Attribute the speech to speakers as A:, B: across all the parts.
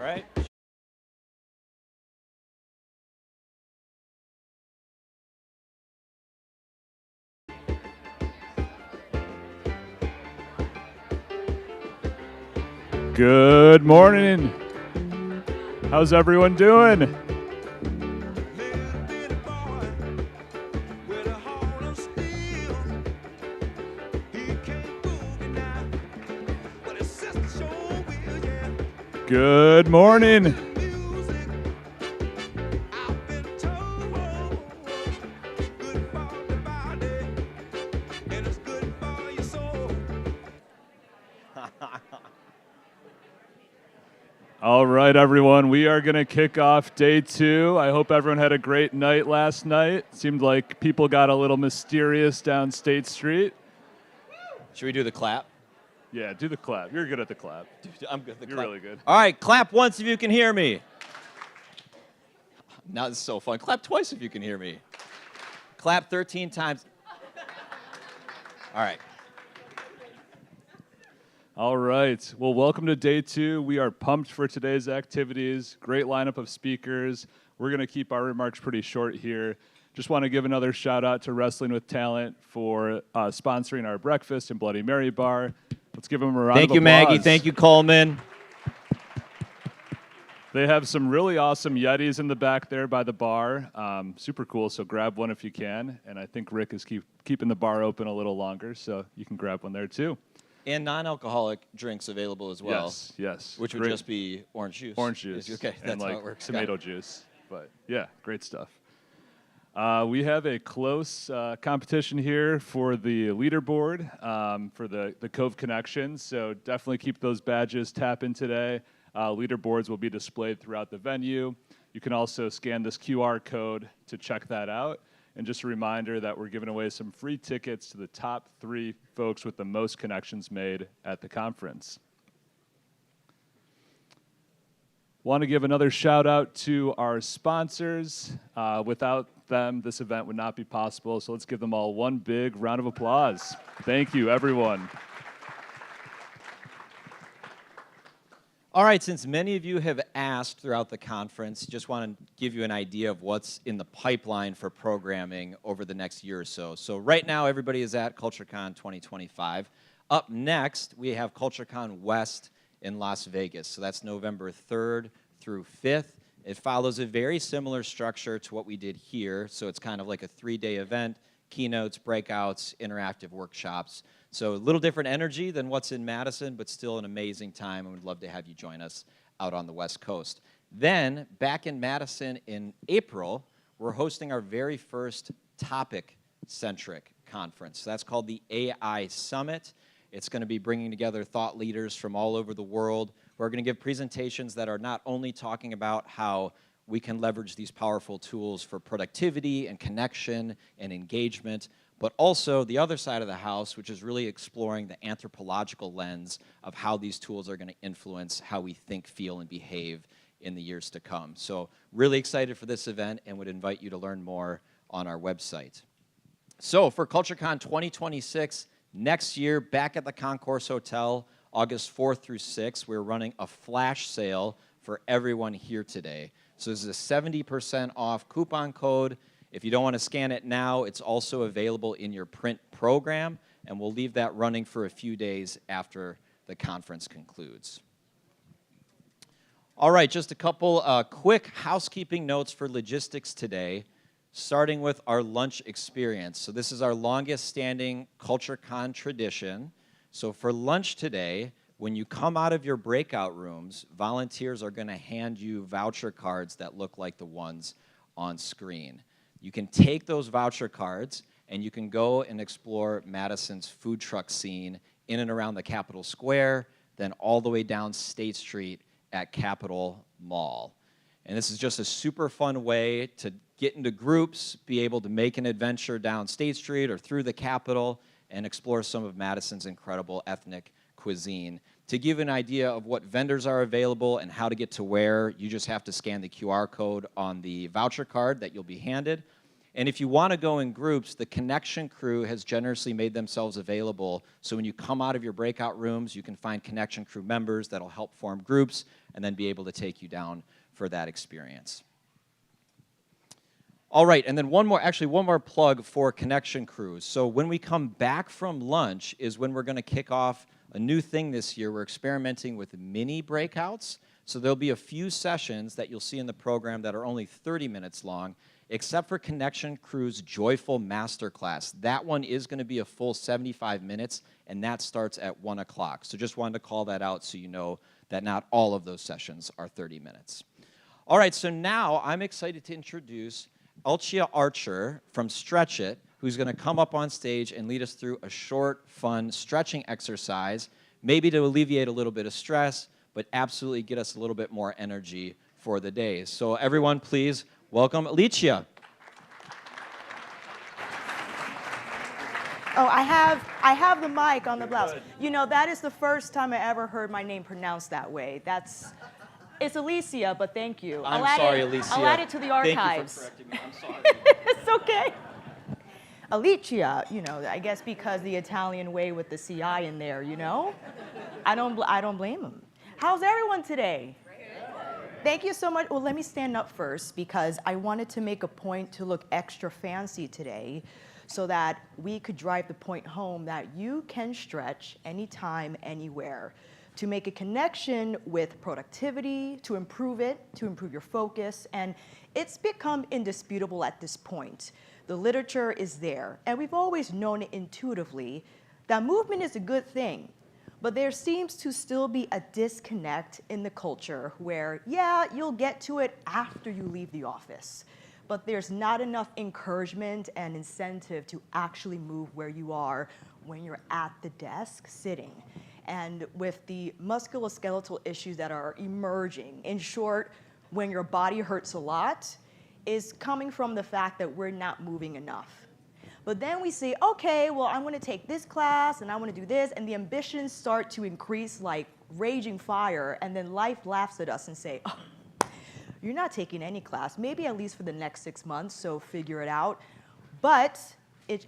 A: right.
B: Good morning. How's everyone doing? Good morning. All right, everyone, we are going to kick off day 2. I hope everyone had a great night last night. Seemed like people got a little mysterious down State Street.
A: Should we do the clap?
B: Yeah, do the clap. You're good at the clap.
A: Dude, I'm good at the
B: You're
A: clap.
B: really good.
A: All right, clap once if you can hear me. Now this is so fun. Clap twice if you can hear me. Clap 13 times. All right.
B: All right. Well, welcome to day 2. We are pumped for today's activities. Great lineup of speakers. We're going to keep our remarks pretty short here. Just want to give another shout out to Wrestling with Talent for sponsoring our breakfast and Bloody Mary bar. Let's give them a round of applause.
A: Thank you, Maggie. Thank you, Coleman.
B: They have some really awesome Yetis in the back there by the bar. Super cool, so grab one if you can. And I think Rick is keeping the bar open a little longer, so you can grab one there too.
A: And non-alcoholic drinks available as well.
B: Yes.
A: Which would just be orange juice.
B: Orange juice.
A: Okay, that's
B: and
A: how
B: like
A: it works.
B: tomato juice. But yeah, great stuff. We have a close competition here for the leaderboard for the Cove Connection. So definitely keep those badges tapping today. Leaderboards will be displayed throughout the venue. You can also scan this QR code to check that out. And just a reminder that we're giving away some free tickets to the top 3 folks with the most connections made at the conference. Want to give another shout out to our sponsors. Without them, this event would not be possible. So let's give them all one big round of applause. Thank you, everyone.
A: All right, since many of you have asked throughout the conference, just want to give you an idea of what's in the pipeline for programming over the next year or so. So right now, everybody is at CultureCon 2025. Up next, we have CultureCon West in Las Vegas. So that's November 3rd through 5th. It follows a very similar structure to what we did here. So it's kind of like a 3-day event, keynotes, breakouts, interactive workshops. So a little different energy than what's in Madison, but still an amazing time, and we'd love to have you join us out on the West Coast. Then, back in Madison in April, we're hosting our very first topic-centric conference. So that's called the AI Summit. It's going to be bringing together thought leaders from all over the world who are going to give presentations that are not only talking about how we can leverage these powerful tools for productivity and connection and engagement, but also the other side of the house, which is really exploring the anthropological lens of how these tools are going to influence how we think, feel, and behave in the years to come. So really excited for this event and would invite you to learn more on our website. So for CultureCon 2026, next year, back at the Concourse Hotel, August 4th through 6th, we're running a flash sale for everyone here today. So this is a 70% off coupon code. If you don't want to scan it now, it's also available in your print program, and we'll leave that running for a few days after the conference concludes. All right, just a couple quick housekeeping notes for logistics today, starting with our lunch experience. So this is our longest standing CultureCon tradition. So for lunch today, when you come out of your breakout rooms, volunteers are going to hand you voucher cards that look like the ones on screen. You can take those voucher cards and you can go and explore Madison's food truck scene in and around the Capitol Square, then all the way down State Street at Capitol Mall. And this is just a super fun way to get into groups, be able to make an adventure down State Street or through the Capitol and explore some of Madison's incredible ethnic cuisine. To give an idea of what vendors are available and how to get to where, you just have to scan the QR code on the voucher card that you'll be handed. And if you want to go in groups, the Connection crew has generously made themselves available. So when you come out of your breakout rooms, you can find Connection crew members that'll help form groups and then be able to take you down for that experience. All right, and then one more plug for Connection crews. So when we come back from lunch is when we're going to kick off a new thing this year. We're experimenting with mini breakouts. So there'll be a few sessions that you'll see in the program that are only 30 minutes long, except for Connection Crew's Joyful Masterclass. That one is going to be a full 75 minutes, and that starts at 1 o'clock. So just wanted to call that out so you know that not all of those sessions are 30 minutes. All right, so now I'm excited to introduce Alcia Archer from Stretch It, who's going to come up on stage and lead us through a short, fun stretching exercise, maybe to alleviate a little bit of stress, but absolutely get us a little bit more energy for the day. So everyone, please welcome Alicia.
C: Oh, I have the mic on the blouse. Good. You know, that is the first time I ever heard my name pronounced that way. It's Alicia, but thank you.
A: I'm sorry, Alicia.
C: I'll add it to the archives.
A: Thank you for correcting me. I'm sorry.
C: It's okay. Alicia, you know, I guess because the Italian way with the CI in there, you know? I don't blame them. How's everyone today? Thank you so much. Well, let me stand up first because I wanted to make a point to look extra fancy today so that we could drive the point home that you can stretch anytime, anywhere, to make a connection with productivity, to improve it, to improve your focus, and it's become indisputable at this point. The literature is there, and we've always known it intuitively that movement is a good thing. But there seems to still be a disconnect in the culture where, yeah, you'll get to it after you leave the office, but there's not enough encouragement and incentive to actually move where you are when you're at the desk sitting. And with the musculoskeletal issues that are emerging, in short, when your body hurts a lot, is coming from the fact that we're not moving enough. But then we say, okay, well, I'm gonna take this class and I wanna do this, and the ambitions start to increase like raging fire, and then life laughs at us and say, oh, you're not taking any class, maybe at least for the next 6 months, so figure it out. But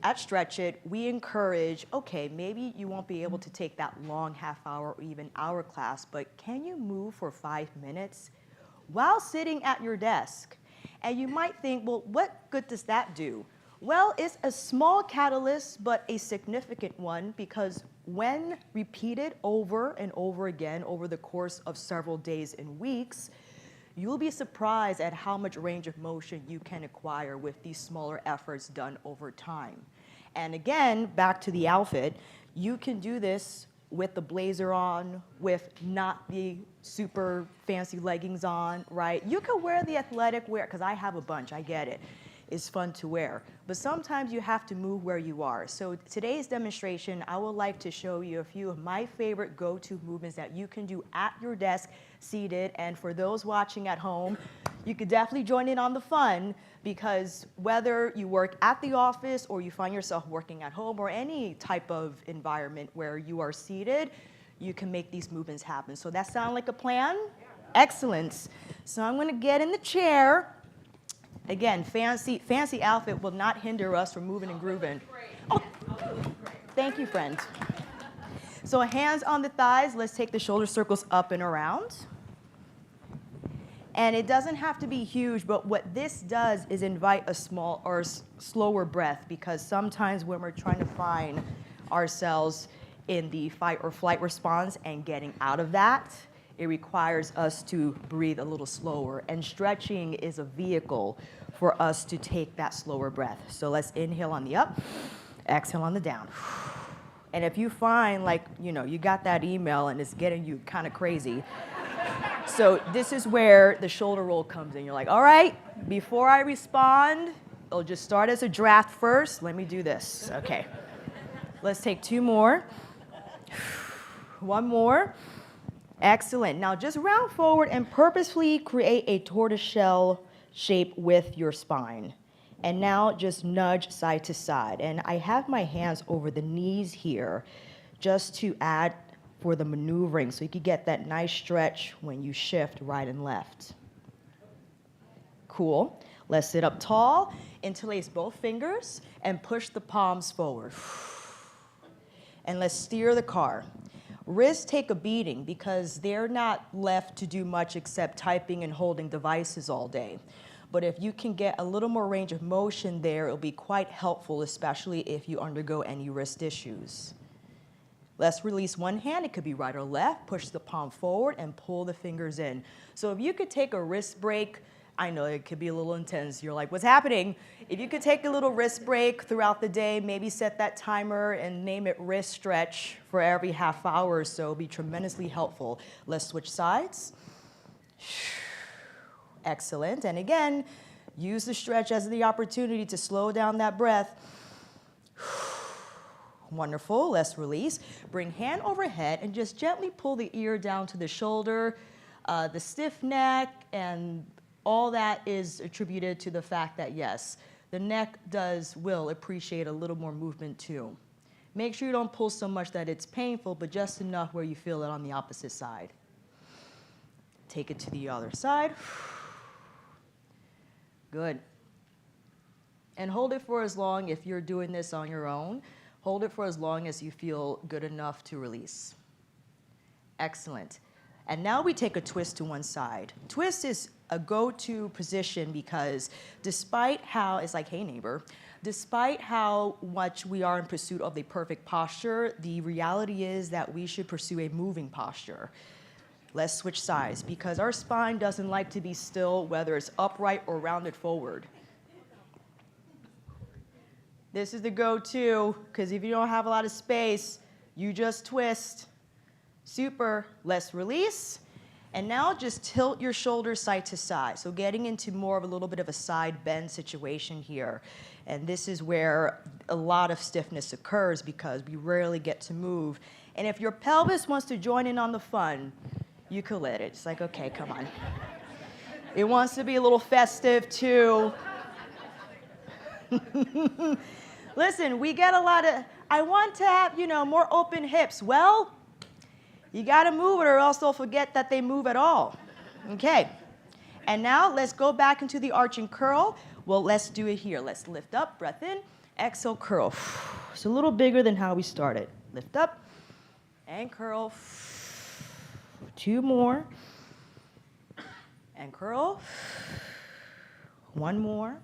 C: at Stretch It, we encourage, okay, maybe you won't be able to take that long half-hour or even hour class, but can you move for 5 minutes while sitting at your desk? And you might think, well, what good does that do? Well, it's a small catalyst, but a significant one, because when repeated over and over again over the course of several days and weeks, you'll be surprised at how much range of motion you can acquire with these smaller efforts done over time. And again, back to the outfit, you can do this with the blazer on, with not the super fancy leggings on, right? You can wear the athletic wear, because I have a bunch, I get it. It's fun to wear. But sometimes you have to move where you are. So today's demonstration, I would like to show you a few of my favorite go-to movements that you can do at your desk, seated. And for those watching at home, you could definitely join in on the fun, because whether you work at the office or you find yourself working at home or any type of environment where you are seated, you can make these movements happen. So that sound like a plan? Excellent. So I'm gonna get in the chair. Again, fancy outfit will not hinder us from moving and grooving. Oh, thank you, friend. So hands on the thighs, let's take the shoulder circles up and around. And it doesn't have to be huge, but what this does is invite a small or slower breath, because sometimes when we're trying to find ourselves in the fight or flight response and getting out of that, it requires us to breathe a little slower, and stretching is a vehicle for us to take that slower breath. So let's inhale on the up, exhale on the down. And if you find, like, you know, you got that email and it's getting you kind of crazy, so this is where the shoulder roll comes in. You're like, all right, before I respond, it'll just start as a draft first. Let me do this. Okay. Let's take 2 more. 1 more. Excellent. Now just round forward and purposefully create a tortoiseshell shape with your spine. And now just nudge side to side. And I have my hands over the knees here just to add for the maneuvering, so you can get that nice stretch when you shift right and left. Cool. Let's sit up tall, interlace both fingers, and push the palms forward. And let's steer the car. Wrists take a beating because they're not left to do much except typing and holding devices all day. But if you can get a little more range of motion there, it'll be quite helpful, especially if you undergo any wrist issues. Let's release one hand. It could be right or left. Push the palm forward and pull the fingers in. So if you could take a wrist break, I know it could be a little intense. You're like, what's happening? If you could take a little wrist break throughout the day, maybe set that timer and name it wrist stretch for every half hour or so, it'll be tremendously helpful. Let's switch sides. Excellent. And again, use the stretch as the opportunity to slow down that breath. Wonderful. Let's release. Bring hand overhead and just gently pull the ear down to the shoulder, the stiff neck, and all that is attributed to the fact that, yes, the neck will appreciate a little more movement too. Make sure you don't pull so much that it's painful, but just enough where you feel it on the opposite side. Take it to the other side. Good. And hold it for as long, if you're doing this on your own, hold it for as long as you feel good enough to release. Excellent. And now we take a twist to one side. Twist is a go-to position because despite how, it's like, hey neighbor, despite how much we are in pursuit of the perfect posture, the reality is that we should pursue a moving posture. Let's switch sides because our spine doesn't like to be still, whether it's upright or rounded forward. This is the go-to because if you don't have a lot of space, you just twist. Super. Let's release. And now just tilt your shoulders side to side. So getting into more of a little bit of a side bend situation here. And this is where a lot of stiffness occurs because we rarely get to move. And if your pelvis wants to join in on the fun, you could let it. It's like, okay, come on. It wants to be a little festive too. Listen, we get a lot of, I want to have, more open hips. Well, you got to move it or else they'll forget that they move at all. Okay. And now let's go back into the arch and curl. Well, let's do it here. Let's lift up, breath in, exhale, curl. It's a little bigger than how we started. Lift up and curl. 2 more. And curl. 1 more.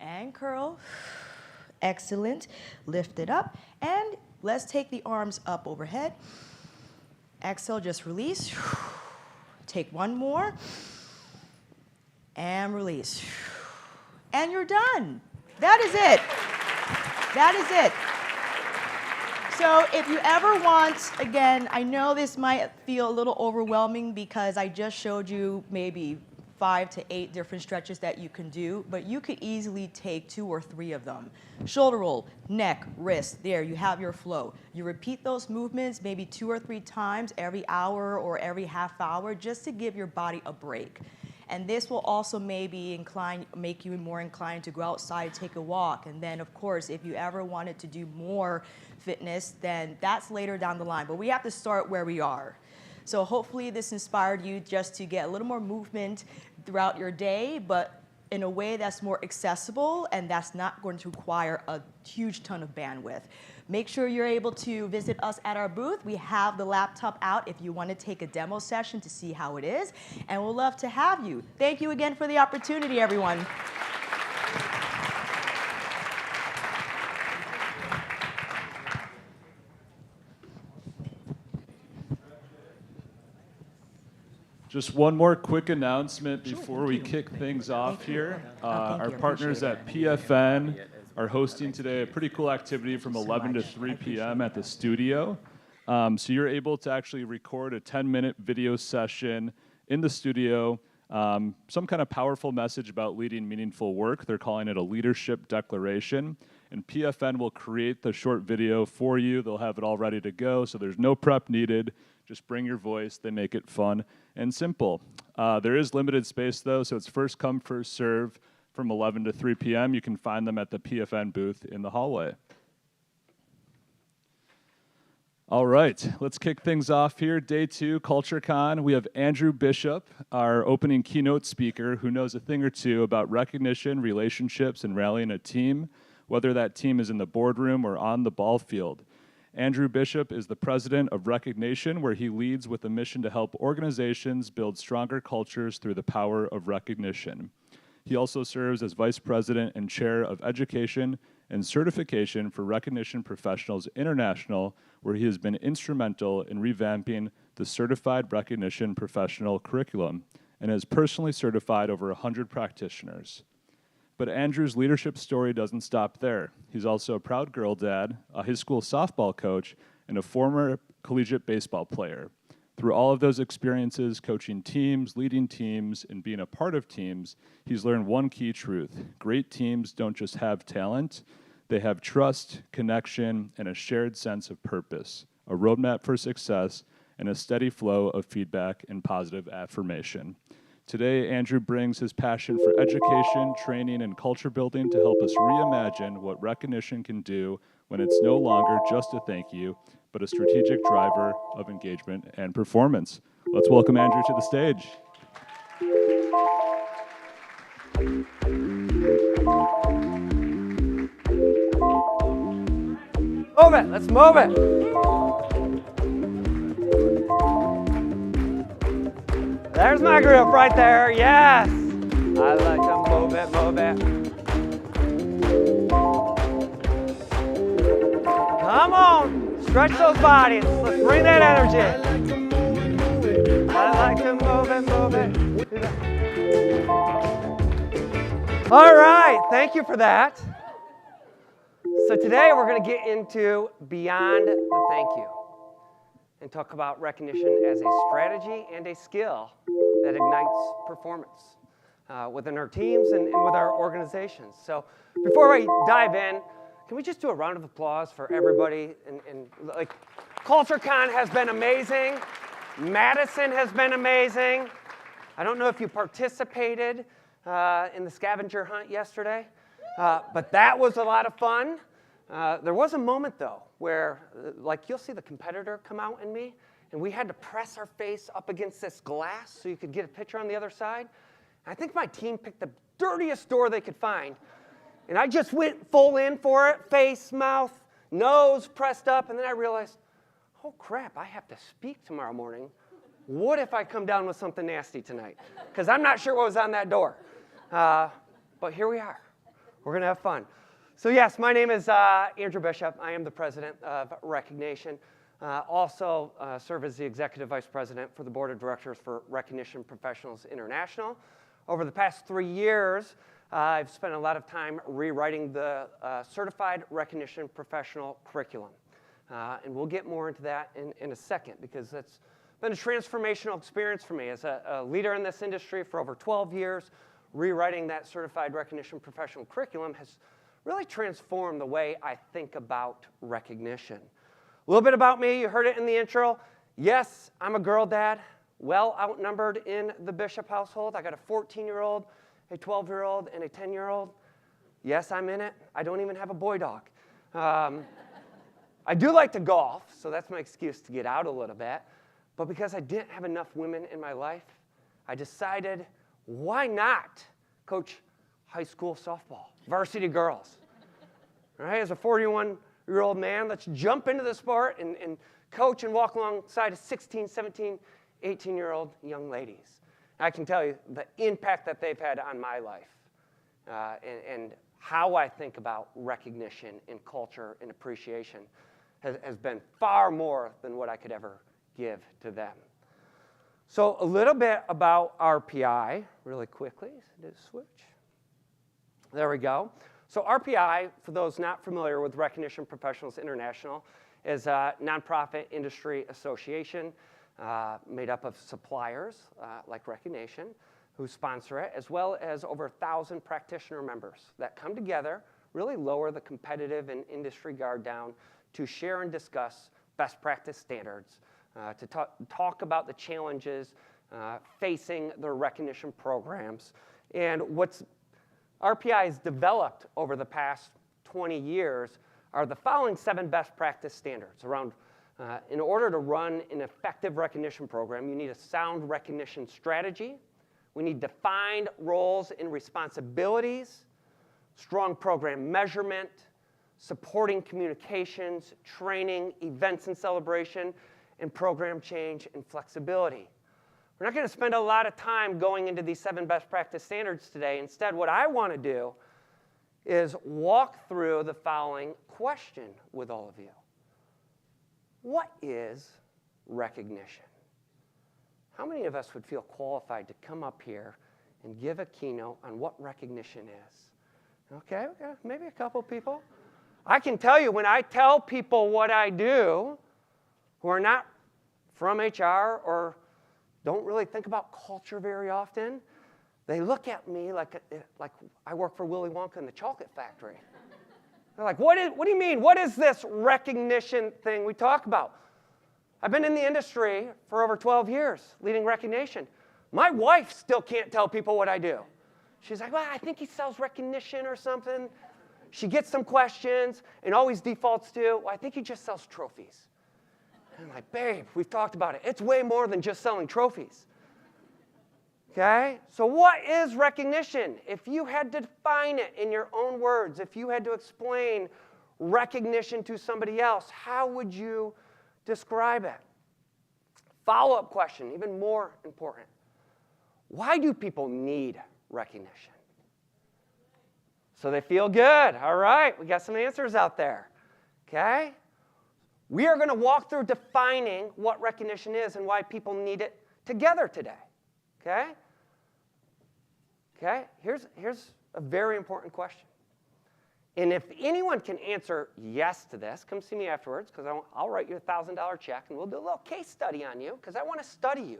C: And curl. Excellent. Lift it up. And let's take the arms up overhead. Exhale, just release. Take 1 more. And release. And you're done. That is it. That is it. So if you ever want, again, I know this might feel a little overwhelming because I just showed you maybe 5 to 8 different stretches that you can do, but you could easily take 2 or 3 of them. Shoulder roll, neck, wrist, there, you have your flow. You repeat those movements maybe 2 or 3 times every hour or every half hour just to give your body a break. And this will also maybe make you more inclined to go outside, take a walk. And then, of course, if you ever wanted to do more fitness, then that's later down the line. But we have to start where we are. So hopefully this inspired you just to get a little more movement throughout your day, but in a way that's more accessible and that's not going to require a huge ton of bandwidth. Make sure you're able to visit us at our booth. We have the laptop out if you want to take a demo session to see how it is, and we'll love to have you. Thank you again for the opportunity, everyone.
B: Just one more quick announcement before we kick things off here. Our partners at PFN are hosting today a pretty cool activity from 11 to 3 p.m. at the studio. So you're able to actually record a 10-minute video session in the studio, some kind of powerful message about leading meaningful work. They're calling it a leadership declaration. And PFN will create the short video for you. They'll have it all ready to go, so there's no prep needed. Just bring your voice. They make it fun and simple. There is limited space, though, so it's first come, first serve from 11 to 3 p.m. You can find them at the PFN booth in the hallway. All right, let's kick things off here. Day 2, CultureCon. We have Andrew Bishop, our opening keynote speaker, who knows a thing or two about recognition, relationships, and rallying a team, whether that team is in the boardroom or on the ball field. Andrew Bishop is the president of Recognition, where he leads with a mission to help organizations build stronger cultures through the power of recognition. He also serves as vice president and chair of education and certification for Recognition Professionals International, where he has been instrumental in revamping the Certified Recognition Professional curriculum and has personally certified over 100 practitioners. But Andrew's leadership story doesn't stop there. He's also a proud girl dad, a high school softball coach, and a former collegiate baseball player. Through all of those experiences, coaching teams, leading teams, and being a part of teams, he's learned one key truth. Great teams don't just have talent, they have trust, connection, and a shared sense of purpose, a roadmap for success, and a steady flow of feedback and positive affirmation. Today, Andrew brings his passion for education, training, and culture building to help us reimagine what recognition can do when it's no longer just a thank you, but a strategic driver of engagement and performance. Let's welcome Andrew to the stage.
D: Move it, let's move it. There's my group right there, yes. I like to move it, move it. Come on, stretch those bodies. Let's bring that energy. I like to move it, move it. All right, thank you for that. So today we're going to get into beyond the thank you and talk about recognition as a strategy and a skill that ignites performance within our teams and with our organizations. So before we dive in, can we just do a round of applause for everybody? And like, CultureCon has been amazing. Madison has been amazing. I don't know if you participated in the scavenger hunt yesterday, but that was a lot of fun. There was a moment, though, where like you'll see the competitor come out in me, and we had to press our face up against this glass so you could get a picture on the other side. And I think my team picked the dirtiest door they could find, and I just went full in for it, face, mouth, nose pressed up, and then I realized, oh crap, I have to speak tomorrow morning. What if I come down with something nasty tonight? Because I'm not sure what was on that door. But here we are. We're going to have fun. So yes, my name is Andrew Bishop. I am the president of Recognition. Also serve as the executive vice president for the board of directors for Recognition Professionals International. Over the past 3 years, I've spent a lot of time rewriting the Certified Recognition Professional curriculum. And we'll get more into that in a second, because that's been a transformational experience for me as a leader in this industry for over 12 years. Rewriting that Certified Recognition Professional curriculum has really transformed the way I think about recognition. A little bit about me, you heard it in the intro. Yes, I'm a girl dad, well outnumbered in the Bishop household. I got a 14-year-old, a 12-year-old, and a 10-year-old. Yes, I'm in it. I don't even have a boy dog. I do like to golf, so that's my excuse to get out a little bit. But because I didn't have enough women in my life, I decided, why not coach high school softball, varsity girls? All right, as a 41-year-old man, let's jump into the sport and coach and walk alongside of 16, 17, 18-year-old young ladies. I can tell you the impact that they've had on my life and how I think about recognition and culture and appreciation has been far more than what I could ever give to them. So a little bit about RPI, really quickly. Do a switch. There we go. So RPI, for those not familiar with Recognition Professionals International, is a nonprofit industry association made up of suppliers like Recognition who sponsor it, as well as over 1,000 practitioner members that come together, really lower the competitive and industry guard down to share and discuss best practice standards, to talk about the challenges facing their recognition programs. And what's RPI has developed over the past 20 years are the following 7 best practice standards around In order to run an effective recognition program, you need a sound recognition strategy. We need defined roles and responsibilities, strong program measurement, supporting communications, training, events and celebration, and program change and flexibility. We're not going to spend a lot of time going into these 7 best practice standards today. Instead, what I want to do is walk through the following question with all of you. What is recognition? How many of us would feel qualified to come up here and give a keynote on what recognition is? Okay, maybe a couple people. I can tell you, when I tell people what I do, who are not from HR or don't really think about culture very often, they look at me like I work for Willy Wonka in the chocolate factory. They're like, what do you mean? What is this recognition thing we talk about? I've been in the industry for over 12 years, leading recognition. My wife still can't tell people what I do. She's like, well, I think he sells recognition or something. She gets some questions and always defaults to, well, I think he just sells trophies. And I'm like, babe, we've talked about it. It's way more than just selling trophies. Okay? So what is recognition? If you had to define it in your own words, if you had to explain recognition to somebody else, how would you describe it? Follow-up question, even more important. Why do people need recognition? So they feel good. All right, we got some answers out there. Okay? We are going to walk through defining what recognition is and why people need it together today. Okay? Okay? Here's a very important question. And if anyone can answer yes to this, come see me afterwards, because I'll write you a $1,000 check, and we'll do a little case study on you, because I want to study you.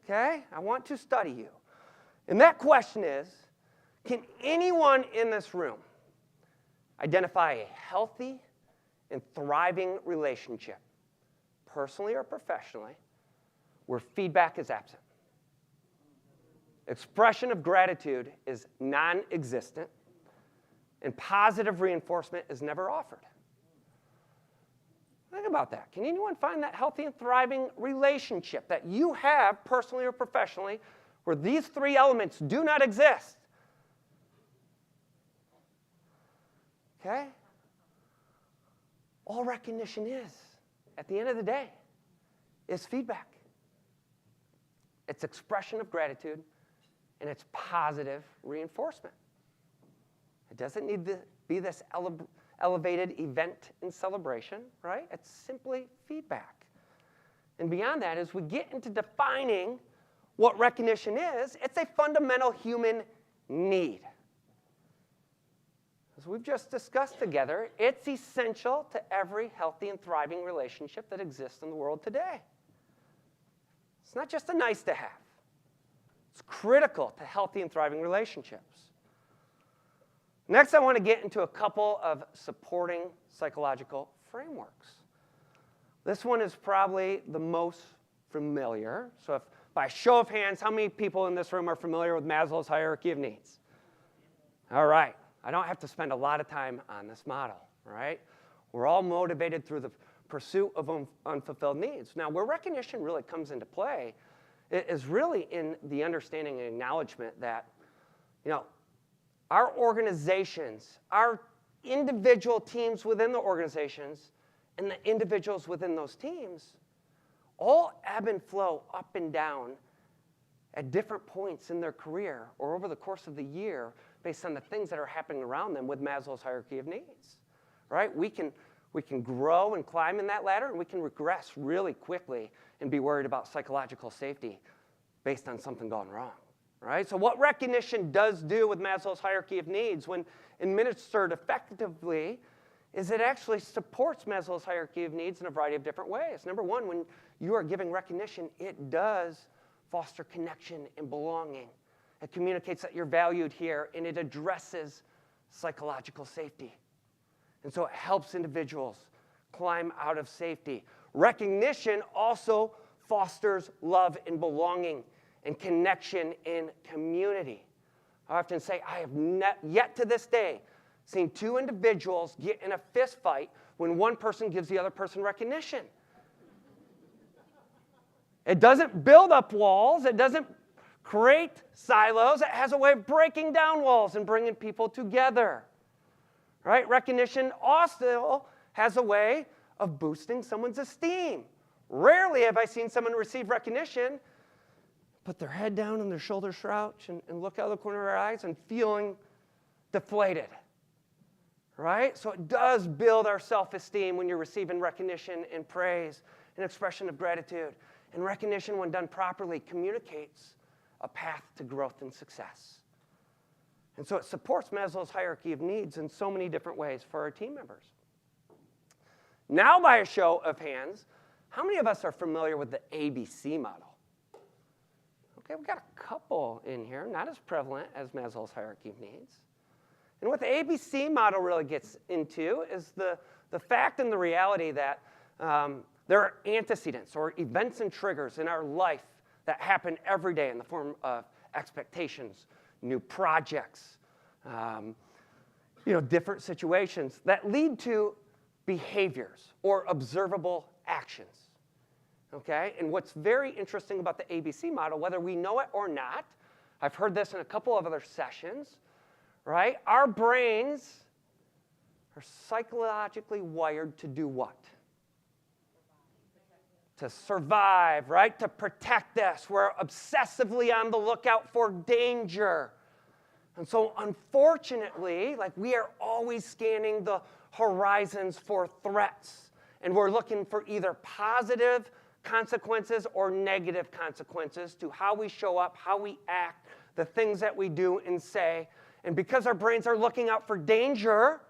D: Okay? I want to study you. And that question is, can anyone in this room identify a healthy and thriving relationship, personally or professionally, where feedback is absent? Expression of gratitude is non-existent, and positive reinforcement is never offered. Think about that. Can anyone find that healthy and thriving relationship that you have, personally or professionally, where these 3 elements do not exist? Okay? All recognition is, at the end of the day, is feedback. It's expression of gratitude, and it's positive reinforcement. It doesn't need to be this elevated event and celebration, right? It's simply feedback. And beyond that, as we get into defining what recognition is, it's a fundamental human need. As we've just discussed together, it's essential to every healthy and thriving relationship that exists in the world today. It's not just a nice to have. It's critical to healthy and thriving relationships. Next, I want to get into a couple of supporting psychological frameworks. This one is probably the most familiar. So if by show of hands, how many people in this room are familiar with Maslow's hierarchy of needs? All right. I don't have to spend a lot of time on this model, right? We're all motivated through the pursuit of unfulfilled needs. Now, where recognition really comes into play is really in the understanding and acknowledgement that, our organizations, our individual teams within the organizations, and the individuals within those teams all ebb and flow up and down at different points in their career or over the course of the year based on the things that are happening around them with Maslow's hierarchy of needs, right? We can grow and climb in that ladder, and we can regress really quickly and be worried about psychological safety based on something gone wrong, right? So what recognition does do with Maslow's hierarchy of needs when administered effectively is it actually supports Maslow's hierarchy of needs in a variety of different ways. Number one, when you are giving recognition, it does foster connection and belonging. It communicates that you're valued here, and it addresses psychological safety. And so it helps individuals climb out of safety. Recognition also fosters love and belonging and connection in community. I often say, I have yet to this day seen 2 individuals get in a fist fight when one person gives the other person recognition. It doesn't build up walls. It doesn't create silos. It has a way of breaking down walls and bringing people together. Right? Recognition also has a way of boosting someone's esteem. Rarely have I seen someone receive recognition, put their head down and their shoulders slouch and look out of the corner of their eyes and feeling deflated. Right? So it does build our self-esteem when you're receiving recognition and praise and expression of gratitude. And recognition, when done properly, communicates a path to growth and success. And so it supports Maslow's hierarchy of needs in so many different ways for our team members. Now, by a show of hands, how many of us are familiar with the ABC model? Okay, we've got a couple in here, not as prevalent as Maslow's hierarchy of needs. And what the ABC model really gets into is the fact and the reality that there are antecedents or events and triggers in our life that happen every day in the form of expectations, new projects, different situations that lead to behaviors or observable actions. Okay? And what's very interesting about the ABC model, whether we know it or not, I've heard this in a couple of other sessions, right? Our brains are psychologically wired to do what? To survive, right? To protect us. We're obsessively on the lookout for danger. And so unfortunately, we are always scanning the horizons for threats. And we're looking for either positive consequences or negative consequences to how we show up, how we act, the things that we do and say. And because our brains are looking out for danger,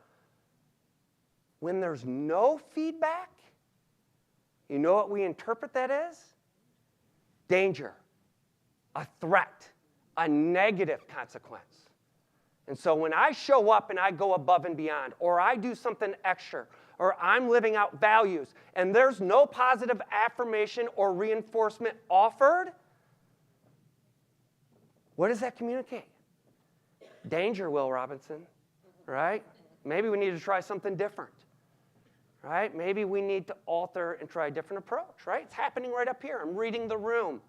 D: when there's no feedback, you know what we interpret that as? Danger, a threat, a negative consequence. And so when I show up and I go above and beyond, or I do something extra, or I'm living out values, and there's no positive affirmation or reinforcement offered, what does that communicate? Danger, Will Robinson, right? Maybe we need to try something different. Right? Maybe we need to alter and try a different approach, right? It's happening right up here. I'm reading the room.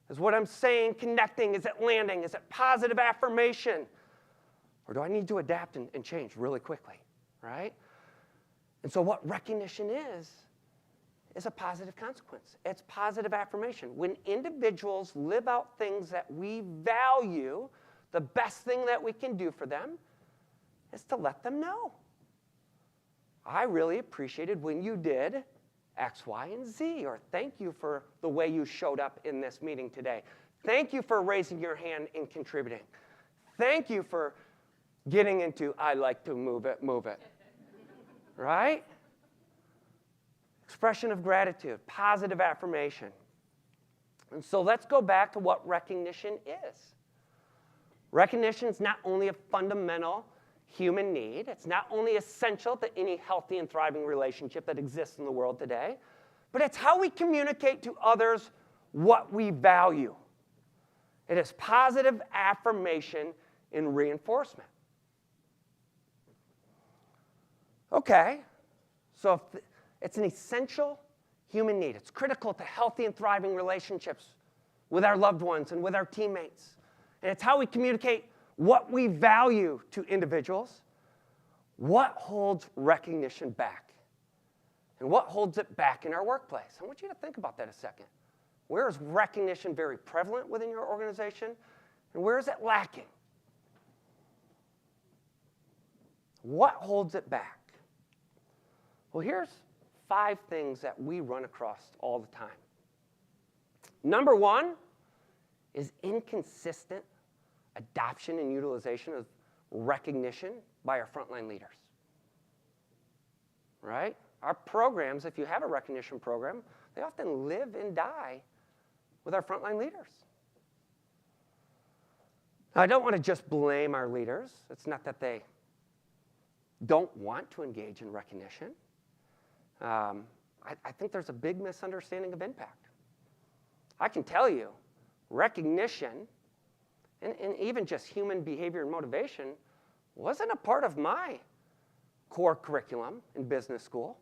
D: Is what I'm saying connecting? Is it landing? Is it positive affirmation? Or do I need to adapt and change really quickly, right? And so what recognition is a positive consequence. It's positive affirmation. When individuals live out things that we value, the best thing that we can do for them is to let them know. I really appreciated when you did X, Y, and Z, or thank you for the way you showed up in this meeting today. Thank you for raising your hand and contributing. Thank you for getting into, I like to move it, right? Expression of gratitude, positive affirmation. And so let's go back to what recognition is. Recognition is not only a fundamental human need. It's not only essential to any healthy and thriving relationship that exists in the world today, but it's how we communicate to others what we value. It is positive affirmation and reinforcement. Okay, so it's an essential human need. It's critical to healthy and thriving relationships with our loved ones and with our teammates. And it's how we communicate what we value to individuals. What holds recognition back? And what holds it back in our workplace? I want you to think about that a second. Where is recognition very prevalent within your organization? And where is it lacking? What holds it back? Well, here's 5 things that we run across all the time. Number 1 is inconsistent adoption and utilization of recognition by our frontline leaders. Right? Our programs, if you have a recognition program, they often live and die with our frontline leaders. Now, I don't want to just blame our leaders. It's not that they don't want to engage in recognition. I think there's a big misunderstanding of impact. I can tell you, recognition and even just human behavior and motivation wasn't a part of my core curriculum in business school.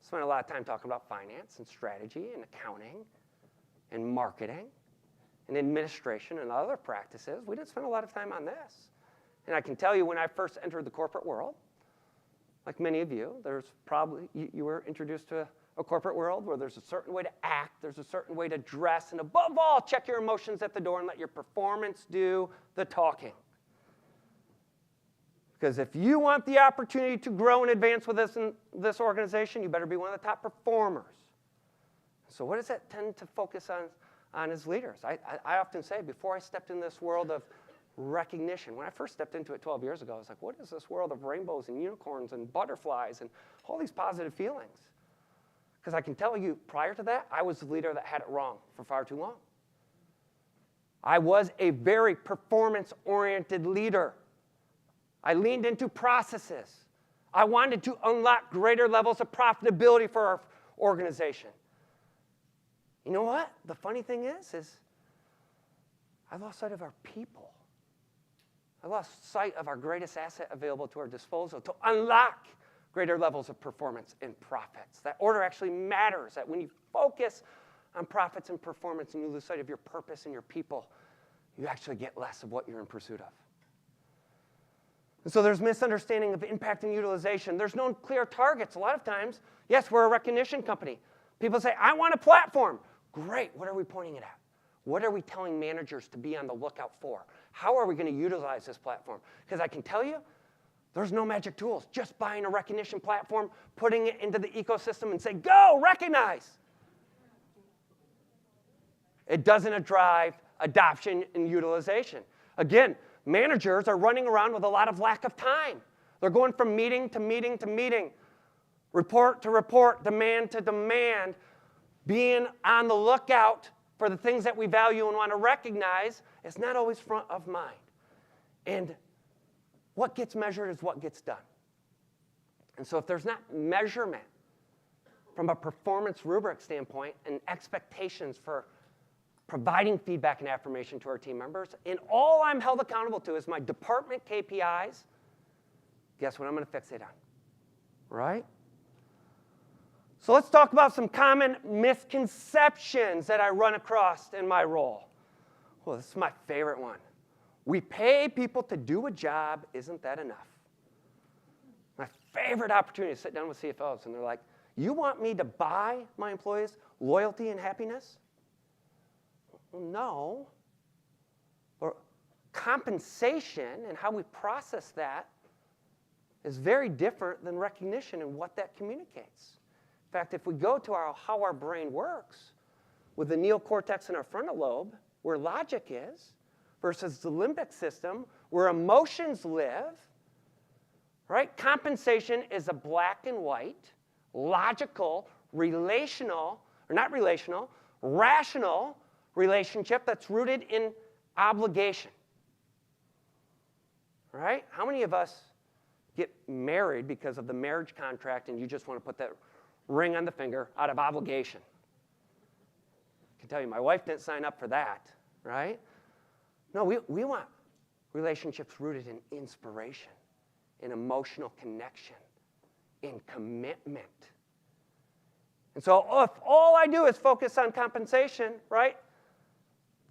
D: Spent a lot of time talking about finance and strategy and accounting and marketing and administration and other practices. We didn't spend a lot of time on this. And I can tell you, when I first entered the corporate world, like many of you, there's probably, you were introduced to a corporate world where there's a certain way to act, there's a certain way to dress, and above all, check your emotions at the door and let your performance do the talking. Because if you want the opportunity to grow and advance with us in this organization, you better be one of the top performers. So what does that tend to focus on as leaders? I often say, before I stepped in this world of recognition, when I first stepped into it 12 years ago, I was like, what is this world of rainbows and unicorns and butterflies and all these positive feelings? Because I can tell you, prior to that, I was the leader that had it wrong for far too long. I was a very performance-oriented leader. I leaned into processes. I wanted to unlock greater levels of profitability for our organization. You know what? The funny thing is I lost sight of our people. I lost sight of our greatest asset available to our disposal to unlock greater levels of performance and profits. That order actually matters, that when you focus on profits and performance and you lose sight of your purpose and your people, you actually get less of what you're in pursuit of. And so there's misunderstanding of impact and utilization. There's no clear targets. A lot of times, yes, we're a recognition company. People say, I want a platform. Great, what are we pointing it at? What are we telling managers to be on the lookout for? How are we going to utilize this platform? Because I can tell you, there's no magic tools. Just buying a recognition platform, putting it into the ecosystem and say, go, recognize. It doesn't drive adoption and utilization. Again, managers are running around with a lot of lack of time. They're going from meeting to meeting to meeting, report to report, demand to demand, being on the lookout for the things that we value and want to recognize is not always front of mind. And what gets measured is what gets done. And so if there's not measurement from a performance rubric standpoint and expectations for providing feedback and affirmation to our team members, and all I'm held accountable to is my department KPIs, guess what I'm going to fixate on, right? So let's talk about some common misconceptions that I run across in my role. Well, this is my favorite one. We pay people to do a job, isn't that enough? My favorite opportunity to sit down with CFOs, and they're like, you want me to buy my employees loyalty and happiness? Well, no. Or compensation and how we process that is very different than recognition and what that communicates. In fact, if we go to how our brain works, with the neocortex in our frontal lobe, where logic is, versus the limbic system, where emotions live, right? Compensation is a black and white, logical, relational, or not relational, rational relationship that's rooted in obligation, right? How many of us get married because of the marriage contract and you just want to put that ring on the finger out of obligation? I can tell you, my wife didn't sign up for that, right? No, we want relationships rooted in inspiration, in emotional connection, in commitment. And so if all I do is focus on compensation, right?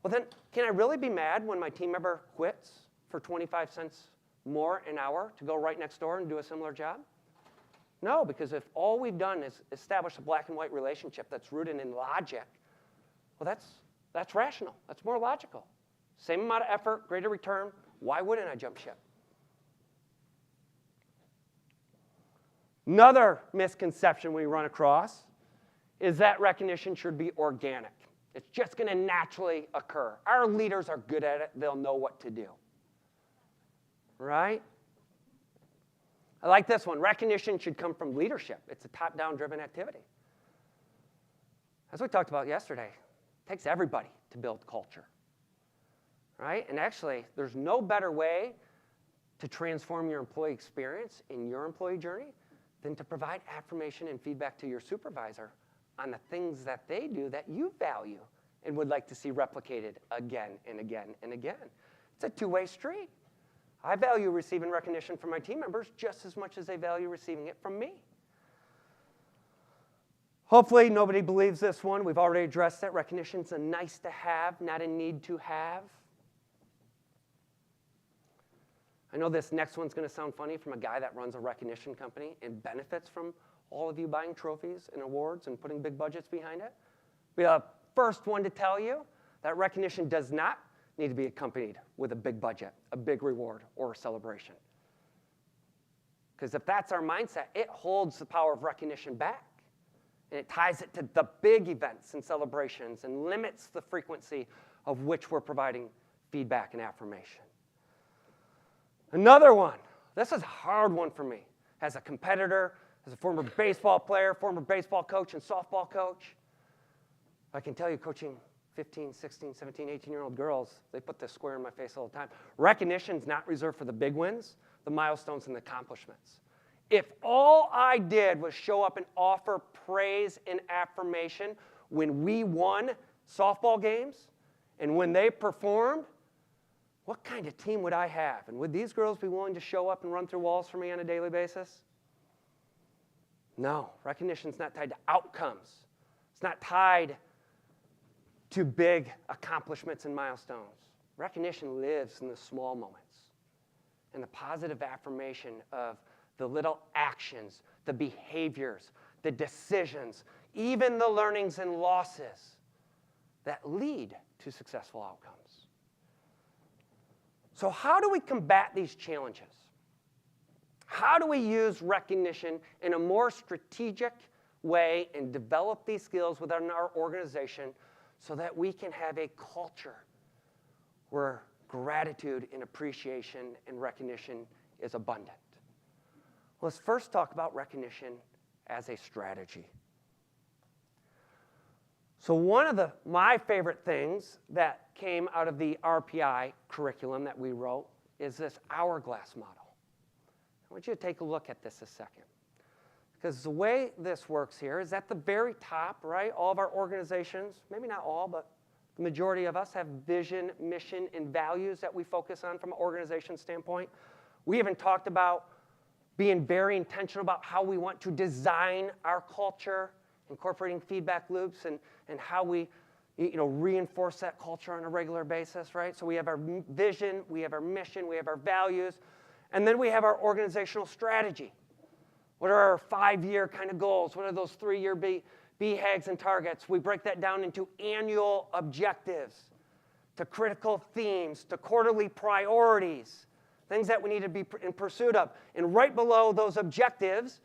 D: Well then, can I really be mad when my team member quits for 25 cents more an hour to go right next door and do a similar job? No, because if all we've done is establish a black and white relationship that's rooted in logic, well, that's rational. That's more logical. Same amount of effort, greater return. Why wouldn't I jump ship? Another misconception we run across is that recognition should be organic. It's just going to naturally occur. Our leaders are good at it. They'll know what to do. Right? I like this one. Recognition should come from leadership. It's a top-down driven activity. As we talked about yesterday, it takes everybody to build culture. Right? And actually, there's no better way to transform your employee experience in your employee journey than to provide affirmation and feedback to your supervisor on the things that they do that you value and would like to see replicated again and again and again. It's a two-way street. I value receiving recognition from my team members just as much as they value receiving it from me. Hopefully nobody believes this one. We've already addressed that. Recognition's a nice to have, not a need to have. I know this next one's going to sound funny from a guy that runs a recognition company and benefits from all of you buying trophies and awards and putting big budgets behind it. Be the first one to tell you that recognition does not need to be accompanied with a big budget, a big reward, or a celebration. Because if that's our mindset, it holds the power of recognition back. And it ties it to the big events and celebrations and limits the frequency of which we're providing feedback and affirmation. Another one, this is a hard one for me. As a competitor, as a former baseball player, former baseball coach and softball coach, I can tell you coaching 15, 16, 17, 18-year-old girls, they put this square in my face all the time. Recognition's not reserved for the big wins, the milestones, and the accomplishments. If all I did was show up and offer praise and affirmation when we won softball games and when they performed, what kind of team would I have? And would these girls be willing to show up and run through walls for me on a daily basis? No, recognition's not tied to outcomes. It's not tied to big accomplishments and milestones. Recognition lives in the small moments and the positive affirmation of the little actions, the behaviors, the decisions, even the learnings and losses that lead to successful outcomes. So how do we combat these challenges? How do we use recognition in a more strategic way and develop these skills within our organization so that we can have a culture where gratitude and appreciation and recognition is abundant? Let's first talk about recognition as a strategy. So one of my favorite things that came out of the RPI curriculum that we wrote is this hourglass model. I want you to take a look at this a second. Because the way this works here is at the very top, right? All of our organizations, maybe not all, but the majority of us have vision, mission, and values that we focus on from an organization standpoint. We even talked about being very intentional about how we want to design our culture, incorporating feedback loops and how we reinforce that culture on a regular basis, right? So we have our vision, we have our mission, we have our values, and then we have our organizational strategy. What are our 5-year kind of goals? What are those 3-year BHAGs and targets? We break that down into annual objectives, to critical themes, to quarterly priorities, things that we need to be in pursuit of. And right below those objectives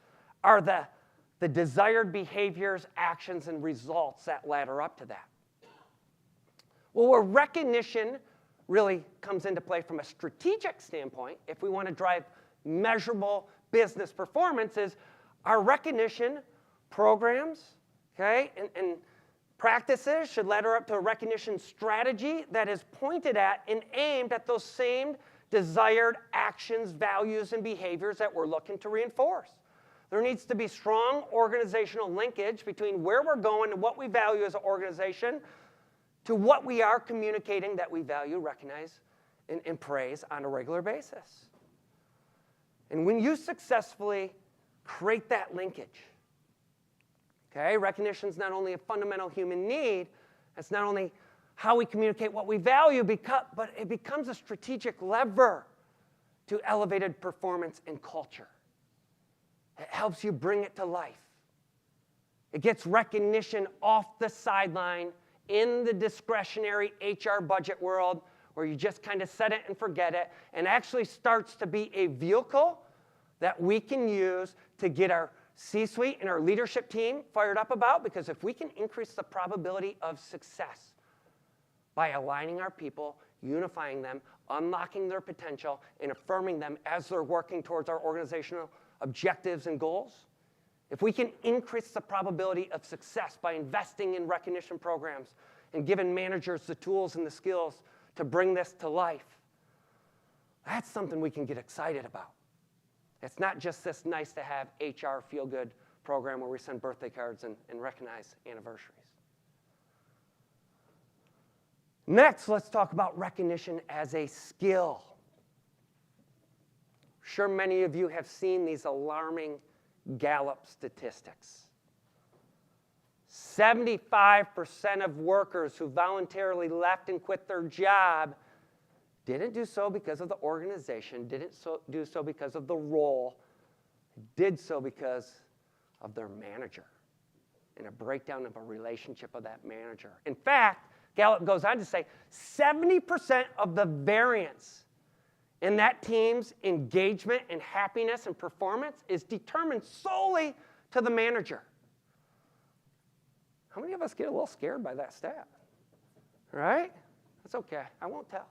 D: are the desired behaviors, actions, and results that ladder up to that. Well, where recognition really comes into play from a strategic standpoint, if we want to drive measurable business performance, is our recognition programs, okay, and practices should ladder up to a recognition strategy that is pointed at and aimed at those same desired actions, values, and behaviors that we're looking to reinforce. There needs to be strong organizational linkage between where we're going and what we value as an organization to what we are communicating that we value, recognize, and praise on a regular basis. And when you successfully create that linkage, okay, recognition is not only a fundamental human need, it's not only how we communicate what we value, but it becomes a strategic lever to elevated performance and culture. It helps you bring it to life. It gets recognition off the sideline in the discretionary HR budget world where you just kind of set it and forget it, and actually starts to be a vehicle that we can use to get our C-suite and our leadership team fired up about, because if we can increase the probability of success by aligning our people, unifying them, unlocking their potential, and affirming them as they're working towards our organizational objectives and goals, if we can increase the probability of success by investing in recognition programs and giving managers the tools and the skills to bring this to life, that's something we can get excited about. It's not just this nice-to-have HR feel-good program where we send birthday cards and recognize anniversaries. Next, let's talk about recognition as a skill. sure many of you have seen these alarming Gallup statistics. 75% of workers who voluntarily left and quit their job didn't do so because of the organization, didn't do so because of the role, did so because of their manager and a breakdown of a relationship of that manager. In fact, Gallup goes on to say 70% of the variance in that team's engagement and happiness and performance is determined solely to the manager. How many of us get a little scared by that stat? Right? That's okay. I won't tell.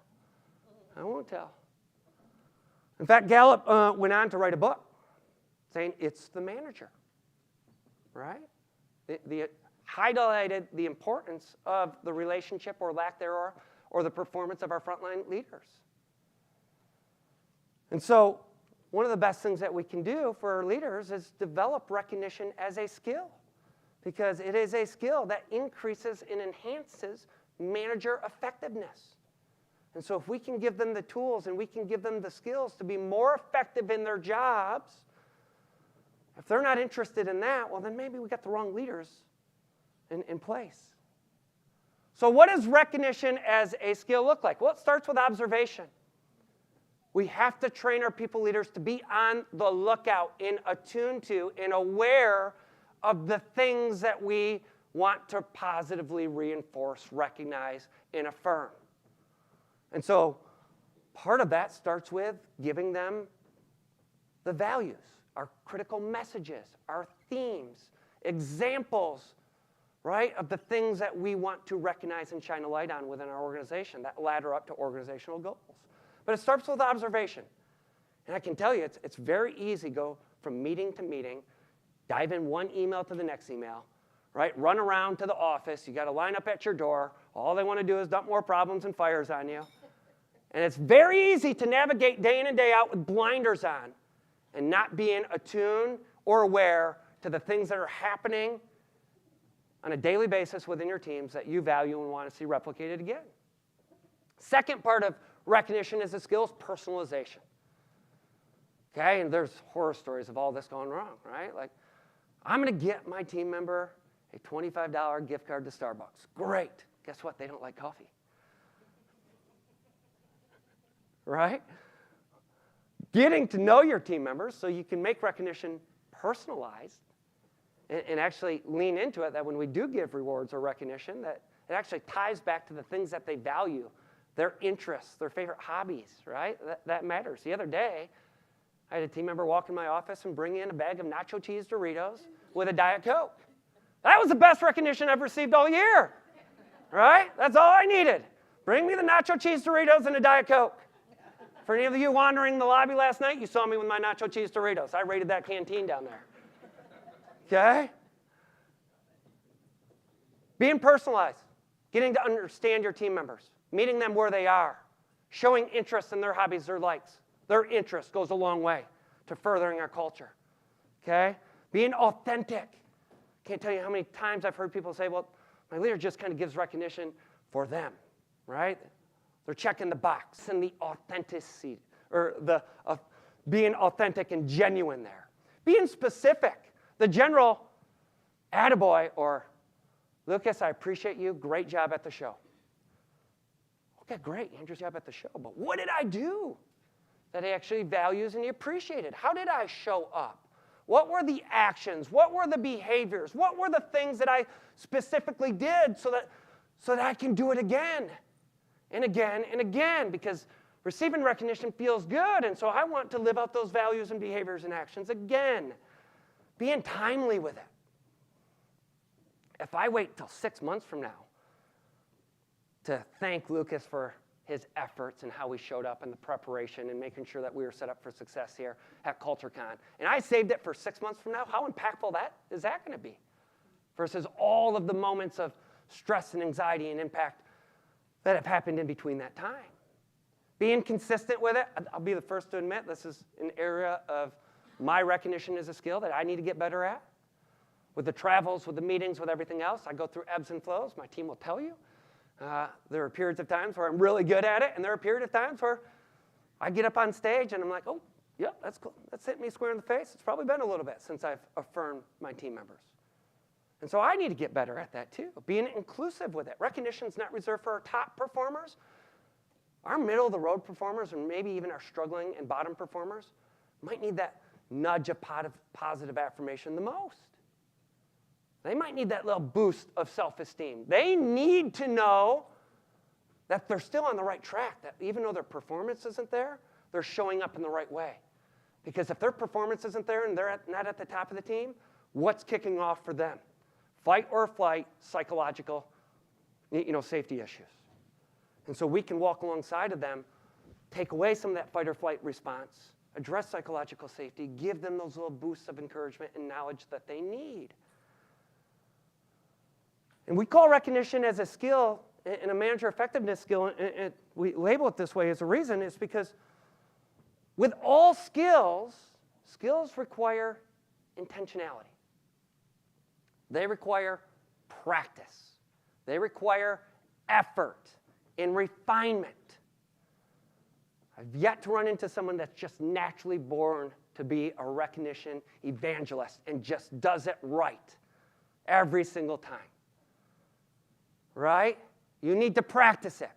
D: I won't tell. In fact, Gallup went on to write a book saying it's the manager. Right? It highlighted the importance of the relationship or lack thereof or the performance of our frontline leaders. And so one of the best things that we can do for our leaders is develop recognition as a skill, because it is a skill that increases and enhances manager effectiveness. And so if we can give them the tools and we can give them the skills to be more effective in their jobs, if they're not interested in that, well, then maybe we got the wrong leaders in place. So what does recognition as a skill look like? Well, it starts with observation. We have to train our people leaders to be on the lookout and attuned to and aware of the things that we want to positively reinforce, recognize, and affirm. And so part of that starts with giving them the values, our critical messages, our themes, examples, right, of the things that we want to recognize and shine a light on within our organization that ladder up to organizational goals. But it starts with observation. And I can tell you, it's very easy to go from meeting to meeting, dive in one email to the next email, right? Run around to the office. You got to line up at your door. All they want to do is dump more problems and fires on you. And it's very easy to navigate day in and day out with blinders on and not being attuned or aware to the things that are happening on a daily basis within your teams that you value and want to see replicated again. Second part of recognition as a skill is personalization. Okay, and there's horror stories of all this going wrong, right? Like, I'm going to get my team member a $25 gift card to Starbucks. Great. Guess what? They don't like coffee. Right? Getting to know your team members so you can make recognition personalized and actually lean into it, that when we do give rewards or recognition, that it actually ties back to the things that they value, their interests, their favorite hobbies, right? That matters. The other day, I had a team member walk in my office and bring in a bag of nacho cheese Doritos with a Diet Coke. That was the best recognition I've received all year, right? That's all I needed. Bring me the nacho cheese Doritos and a Diet Coke. For any of you wandering the lobby last night, you saw me with my nacho cheese Doritos. I raided that canteen down there. Okay? Being personalized, getting to understand your team members, meeting them where they are, showing interest in their hobbies, their likes. Their interest goes a long way to furthering our culture. Okay? Being authentic. Can't tell you how many times I've heard people say, well, my leader just kind of gives recognition for them, right? They're checking the box and the authenticity, or the being authentic and genuine there. Being specific. The general attaboy or, Lucas, I appreciate you. Great job at the show. Okay, great. Andrew's job at the show. But what did I do that he actually values and he appreciated? How did I show up? What were the actions? What were the behaviors? What were the things that I specifically did so that I can do it again and again and again? Because receiving recognition feels good, and so I want to live out those values and behaviors and actions again. Being timely with it. If I wait till 6 months from now to thank Lucas for his efforts and how we showed up in the preparation and making sure that we were set up for success here at CultureCon, and I saved it for 6 months from now, how impactful is that going to be? Versus all of the moments of stress and anxiety and impact that have happened in between that time. Being consistent with it, I'll be the first to admit this is an area of my recognition as a skill that I need to get better at. With the travels, with the meetings, with everything else, I go through ebbs and flows. My team will tell you. There are periods of times where I'm really good at it, and there are periods of times where I get up on stage and I'm like, oh, Yep, that's cool. That's hit me square in the face. It's probably been a little bit since I've affirmed my team members. And so I need to get better at that too, being inclusive with it. Recognition is not reserved for our top performers. Our middle-of-the-road performers, and maybe even our struggling and bottom performers, might need that nudge of positive affirmation the most. They might need that little boost of self-esteem. They need to know that they're still on the right track, that even though their performance isn't there, they're showing up in the right way. Because if their performance isn't there and they're not at the top of the team, what's kicking off for them? Fight or flight, psychological, safety issues. And so we can walk alongside of them, take away some of that fight or flight response, address psychological safety, give them those little boosts of encouragement and knowledge that they need. And we call recognition as a skill and a manager effectiveness skill, and we label it this way as a reason, is because with all skills require intentionality. They require practice. They require effort and refinement. I've yet to run into someone that's just naturally born to be a recognition evangelist and just does it right every single time. Right? You need to practice it.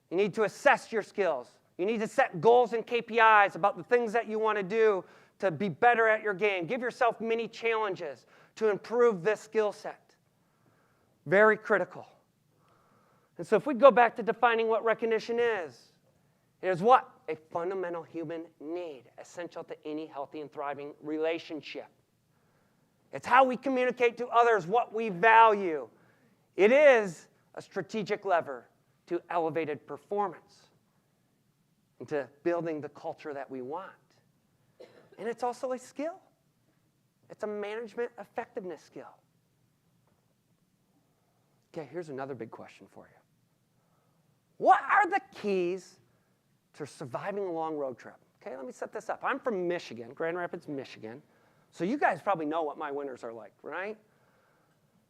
D: You need to assess your skills. You need to set goals and KPIs about the things that you want to do to be better at your game. Give yourself mini challenges to improve this skill set. Very critical. And so if we go back to defining what recognition is, it is what? A fundamental human need, essential to any healthy and thriving relationship. It's how we communicate to others what we value. It is a strategic lever to elevated performance and to building the culture that we want. And it's also a skill. It's a management effectiveness skill. Okay, here's another big question for you. What are the keys to surviving a long road trip? Okay, let me set this up. I'm from Michigan, Grand Rapids, Michigan. So you guys probably know what my winters are like, right?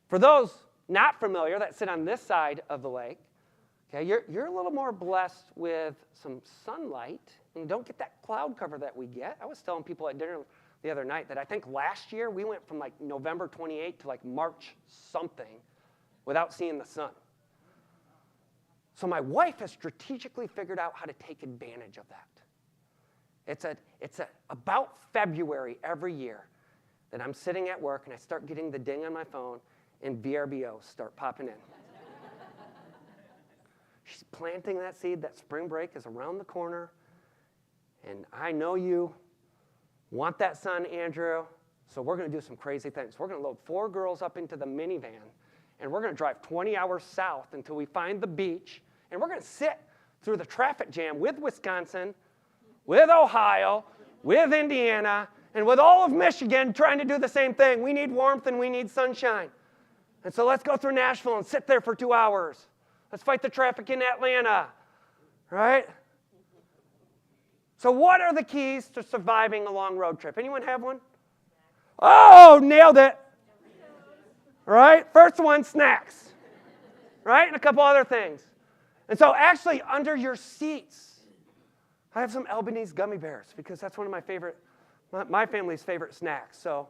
D: For those not familiar that sit on this side of the lake, okay, you're a little more blessed with some sunlight, and you don't get that cloud cover that we get. I was telling people at dinner the other night that I think last year we went from like November 28 to like March something without seeing the sun. So my wife has strategically figured out how to take advantage of that. It's about February every year that I'm sitting at work and I start getting the ding on my phone and VRBOs start popping in. She's planting that seed that spring break is around the corner, and I know you want that sun, Andrew, so we're going to do some crazy things. We're going to load 4 girls up into the minivan, and we're going to drive 20 hours south until we find the beach, and we're going to sit through the traffic jam with Wisconsin, with Ohio, with Indiana, and with all of Michigan trying to do the same thing. We need warmth and we need sunshine. And so let's go through Nashville and sit there for 2 hours. Let's fight the traffic in Atlanta, right? So what are the keys to surviving a long road trip? Anyone have one? Oh, nailed it. Right? First one, snacks. Right? And a couple other things. And so actually under your seats, I have some Albanese gummy bears because that's one of my family's favorite snacks. So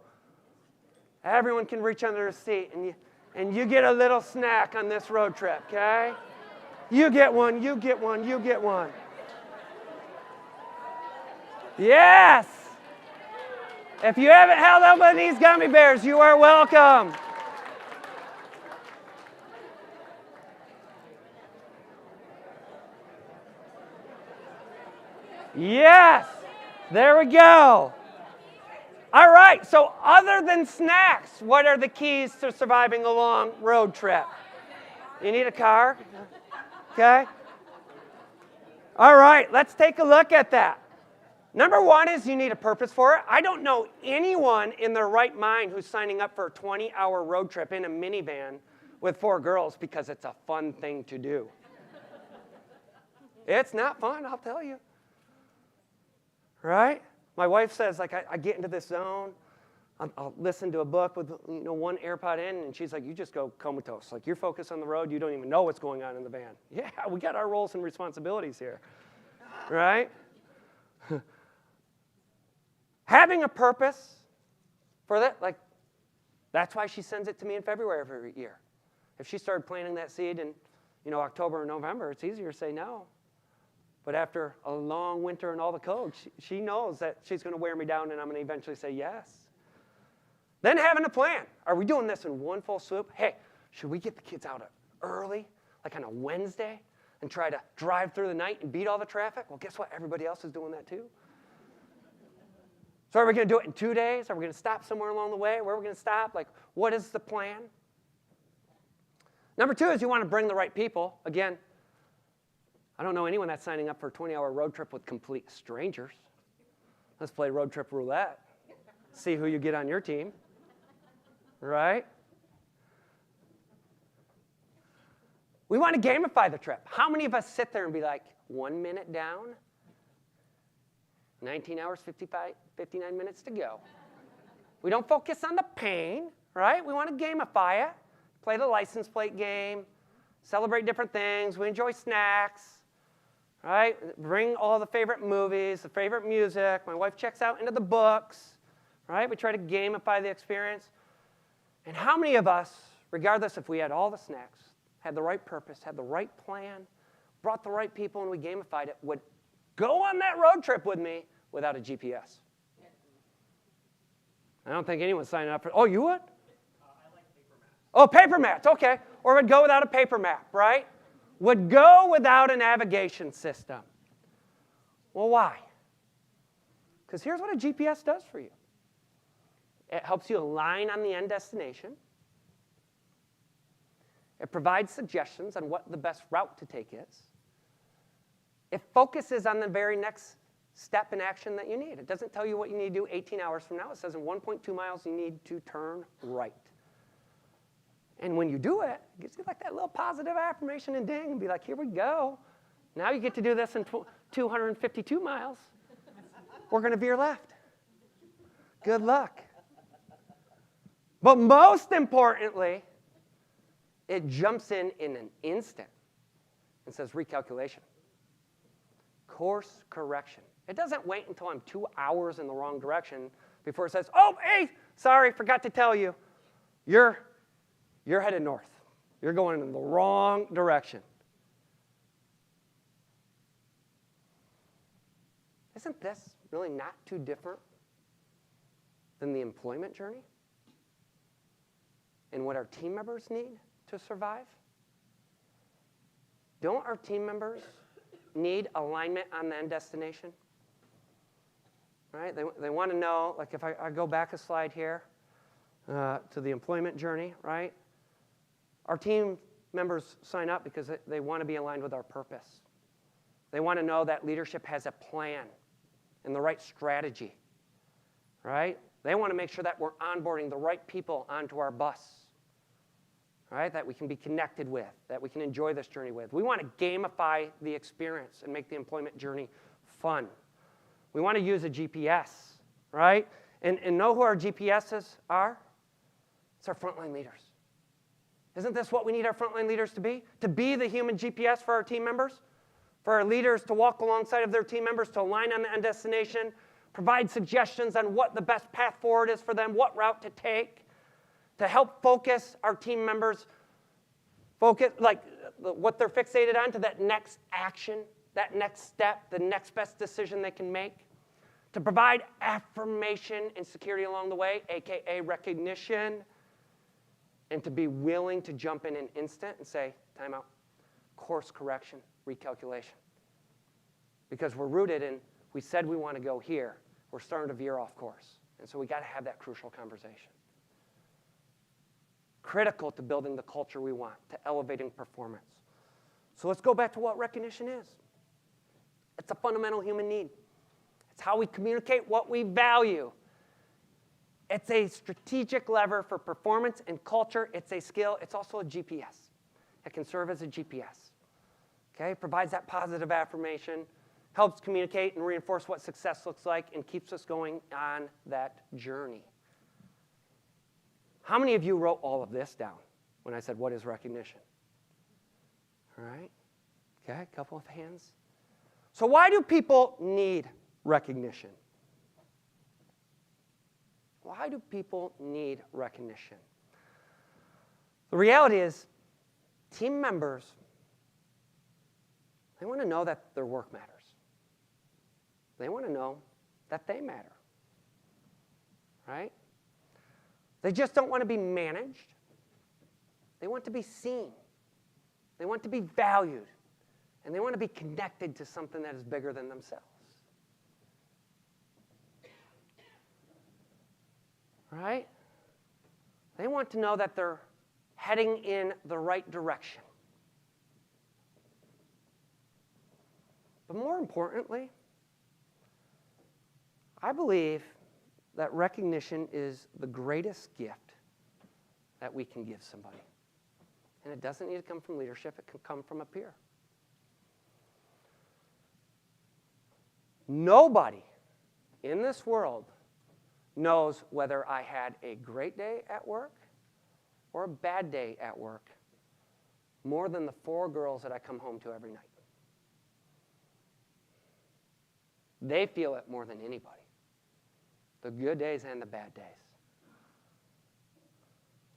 D: everyone can reach under a seat and you get a little snack on this road trip, okay? You get one, you get one, you get one. Yes! If you haven't held up on these gummy bears, you are welcome. Yes! There we go. All right, so other than snacks, what are the keys to surviving a long road trip? You need a car? Okay. All right, let's take a look at that. Number one is you need a purpose for it. I don't know anyone in their right mind who's signing up for a 20-hour road trip in a minivan with 4 girls because it's a fun thing to do. It's not fun, I'll tell you. Right? My wife says, like, I get into this zone. I'll listen to a book with one AirPod in, and she's like, you just go comatose. Like, you're focused on the road. You don't even know what's going on in the van. Yeah, we got our roles and responsibilities here. Right? Having a purpose for that, like, that's why she sends it to me in February every year. If she started planting that seed in, October or November, it's easier to say no. But after a long winter and all the cold, she knows that she's going to wear me down and I'm going to eventually say yes. Then having a plan. Are we doing this in one full swoop? Hey, should we get the kids out early, like on a Wednesday, and try to drive through the night and beat all the traffic? Well, guess what? Everybody else is doing that too. So are we going to do it in 2 days? Are we going to stop somewhere along the way? Where are we going to stop? Like, what is the plan? Number 2 is you want to bring the right people. Again, I don't know anyone that's signing up for a 20-hour road trip with complete strangers. Let's play road trip roulette. See who you get on your team. Right? We want to gamify the trip. How many of us sit there and be like, 1 minute down, 19 hours, 59 minutes to go? We don't focus on the pain, right? We want to gamify it. Play the license plate game, celebrate different things. We enjoy snacks, right? Bring all the favorite movies, the favorite music. My wife checks out into the books, right? We try to gamify the experience. And how many of us, regardless if we had all the snacks, had the right purpose, had the right plan, brought the right people, and we gamified it, would go on that road trip with me without a GPS? I don't think anyone's signing up for. Oh, you would? Oh, paper maps, okay. Or would go without a paper map, right? Would go without a navigation system. Well, why? Because here's what a GPS does for you. It helps you align on the end destination. It provides suggestions on what the best route to take is. It focuses on the very next step in action that you need. It doesn't tell you what you need to do 18 hours from now. It says in 1.2 miles you need to turn right. And when you do it, it gives you like that little positive affirmation and ding and be like, here we go. Now you get to do this in 252 miles. We're going to veer left. Good luck. But most importantly, it jumps in an instant and says recalculation. Course correction. It doesn't wait until I'm 2 hours in the wrong direction before it says, oh, hey, sorry, forgot to tell you. You're headed north. You're going in the wrong direction. Isn't this really not too different than the employment journey and what our team members need to survive? Don't our team members need alignment on the end destination? Right? They want to know, like if I go back a slide here to the employment journey, right? Our team members sign up because they want to be aligned with our purpose. They want to know that leadership has a plan and the right strategy, right? They want to make sure that we're onboarding the right people onto our bus, right? That we can be connected with, that we can enjoy this journey with. We want to gamify the experience and make the employment journey fun. We want to use a GPS, right? And know who our GPSs are? It's our frontline leaders. Isn't this what we need our frontline leaders to be? To be the human GPS for our team members? For our leaders to walk alongside of their team members, to align on the end destination, provide suggestions on what the best path forward is for them, what route to take, to help focus our team members, focus like what they're fixated on to that next action, that next step, the next best decision they can make, to provide affirmation and security along the way, aka recognition, and to be willing to jump in an instant and say, time out, course correction, recalculation. Because we're rooted in, we said we want to go here, we're starting to veer off course. And so we got to have that crucial conversation. Critical to building the culture we want, to elevating performance. So let's go back to what recognition is. It's a fundamental human need. It's how we communicate what we value. It's a strategic lever for performance and culture. It's a skill. It's also a GPS. It can serve as a GPS. Okay? Provides that positive affirmation, helps communicate and reinforce what success looks like, and keeps us going on that journey. How many of you wrote all of this down when I said, what is recognition? All right? Okay, a couple of hands. So why do people need recognition? Why do people need recognition? The reality is, team members, they want to know that their work matters. They want to know that they matter, right? They just don't want to be managed. They want to be seen. They want to be valued. And they want to be connected to something that is bigger than themselves. Right? They want to know that they're heading in the right direction. But more importantly, I believe that recognition is the greatest gift that we can give somebody. And it doesn't need to come from leadership, it can come from a peer. Nobody in this world knows whether I had a great day at work or a bad day at work more than the 4 girls that I come home to every night. They feel it more than anybody. The good days and the bad days.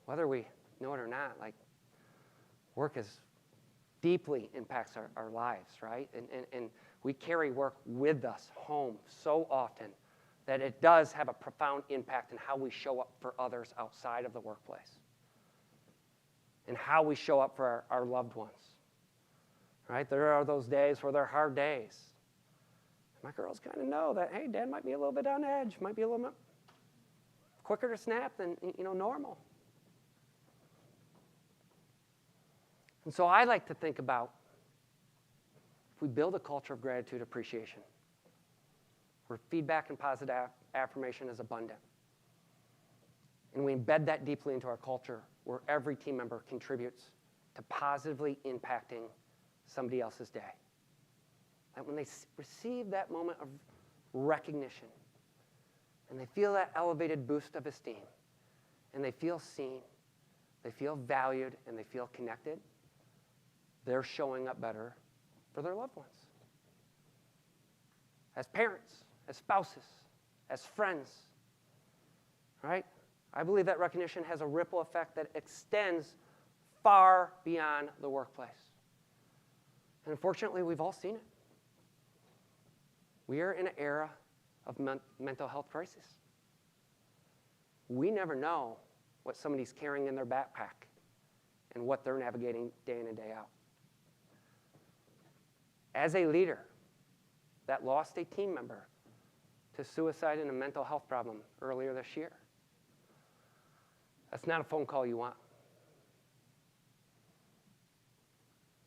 D: Whether we know it or not, like, work deeply impacts our lives, right? And we carry work with us home so often that it does have a profound impact in how we show up for others outside of the workplace and how we show up for our loved ones, right? There are those days where they're hard days. My girls kind of know that, hey, Dad might be a little bit on edge, might be a little bit quicker to snap than normal. And so I like to think about if we build a culture of gratitude appreciation, where feedback and positive affirmation is abundant, and we embed that deeply into our culture, where every team member contributes to positively impacting somebody else's day. That when they receive that moment of recognition, and they feel that elevated boost of esteem, and they feel seen, they feel valued, and they feel connected, they're showing up better for their loved ones. As parents, as spouses, as friends, right? I believe that recognition has a ripple effect that extends far beyond the workplace. And unfortunately, we've all seen it. We are in an era of mental health crisis. We never know what somebody's carrying in their backpack and what they're navigating day in and day out. As a leader that lost a team member to suicide and a mental health problem earlier this year, that's not a phone call you want.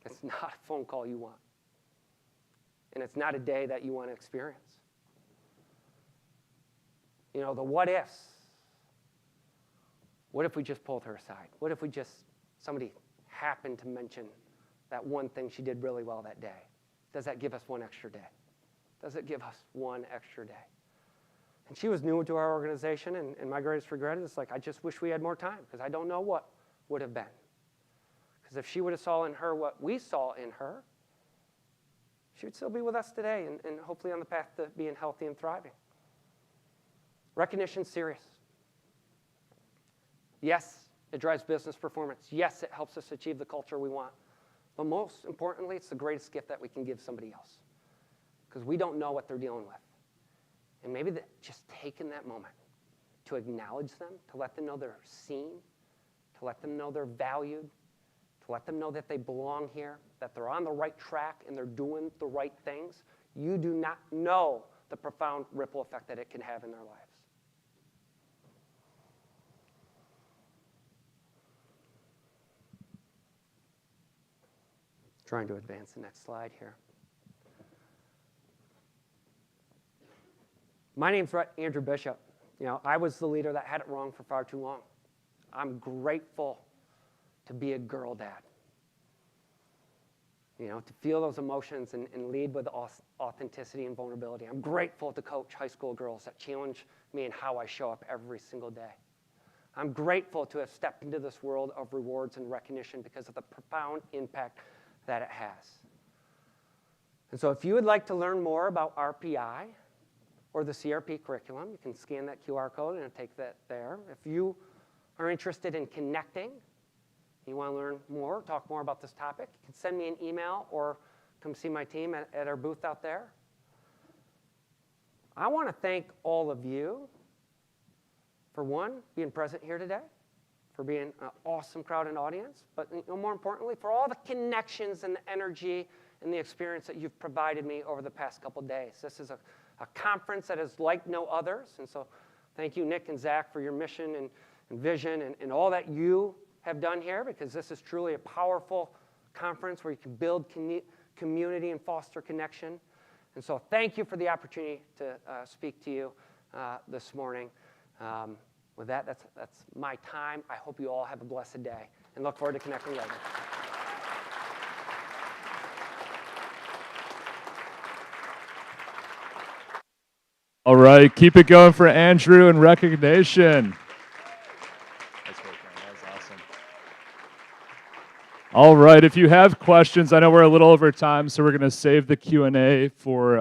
D: It's not a phone call you want. And it's not a day that you want to experience. The what ifs. What if we just pulled her aside? What if somebody happened to mention that one thing she did really well that day? Does that give us one extra day? Does it give us one extra day? And she was new to our organization, and my greatest regret is I just wish we had more time, because I don't know what would have been. Because if she would have saw in her what we saw in her, she would still be with us today and hopefully on the path to being healthy and thriving. Recognition's serious. Yes, it drives business performance. Yes, it helps us achieve the culture we want. But most importantly, it's the greatest gift that we can give somebody else, because we don't know what they're dealing with. And maybe just taking that moment to acknowledge them, to let them know they're seen, to let them know they're valued, to let them know that they belong here, that they're on the right track and they're doing the right things. You do not know the profound ripple effect that it can have in their lives. Trying to advance the next slide here. My name's Andrew Bishop. I was the leader that had it wrong for far too long. I'm grateful to be a girl dad. To feel those emotions and lead with authenticity and vulnerability. I'm grateful to coach high school girls that challenge me in how I show up every single day. I'm grateful to have stepped into this world of rewards and recognition because of the profound impact that it has. And so if you would like to learn more about RPI, or the CRP curriculum. You can scan that QR code and it'll take that there. If you are interested in connecting, you want to learn more, talk more about this topic, you can send me an email or come see my team at our booth out there. I want to thank all of you for, one, being present here today, for being an awesome crowd and audience, but more importantly, for all the connections and the energy and the experience that you've provided me over the past couple days. This is a conference that is like no others, and so thank you, Nick and Zach, for your mission and vision and all that you have done here, because this is truly a powerful conference where you can build community and foster connection. And so thank you for the opportunity to speak to you this morning. With that, that's my time. I hope you all have a blessed day and look forward to connecting later.
B: All right, keep it going for Andrew in recognition.
A: That's great, man. That was awesome.
B: All right, if you have questions, I know we're a little over time, so we're going to save the Q&A for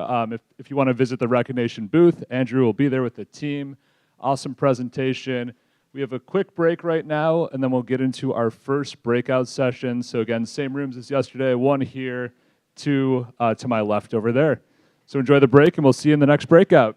B: if you want to visit the recognition booth. Andrew will be there with the team. Awesome presentation. We have a quick break right now, and then we'll get into our first breakout session. So again, same rooms as yesterday, one here, two to my left over there. So enjoy the break, and we'll see you in the next breakout.